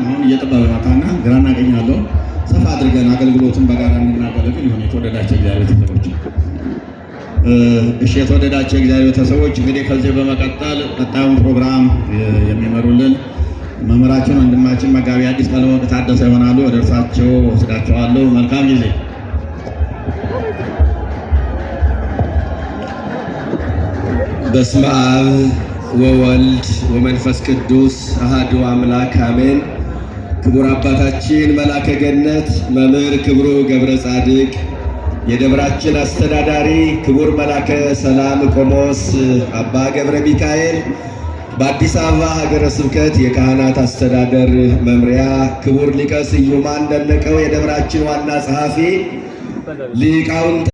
አሁን እየጠበበ መጣና ግራና ቀኝ ያለው ሰፋ አድርገን አገልግሎቱን በጋራ እንድናገለግል ይሁን። የተወደዳችሁ እግዚአብሔር ቤተሰቦች እሺ፣ የተወደዳችሁ እግዚአብሔር ቤተሰቦች እንግዲህ ከዚህ በመቀጠል ቀጣዩን ፕሮግራም የሚመሩልን መምህራችን ወንድማችን መጋቢ አዲስ ቀለወርቅ ታደሰ ይሆናሉ። ወደ እርሳቸው ወስዳቸዋለሁ። መልካም ጊዜ። በስመ አብ ወወልድ ወመንፈስ ቅዱስ አሐዱ አምላክ አሜን። ክቡር አባታችን መላከ ገነት መምህር ክብሩ ገብረ ጻድቅ፣ የደብራችን አስተዳዳሪ ክቡር መላከ ሰላም ቆሞስ አባ ገብረ ሚካኤል፣ በአዲስ አበባ ሀገረ ስብከት የካህናት አስተዳደር መምሪያ ክቡር ሊቀ ስዩማን ደነቀው፣ የደብራችን ዋና ጸሐፊ ሊቃውንት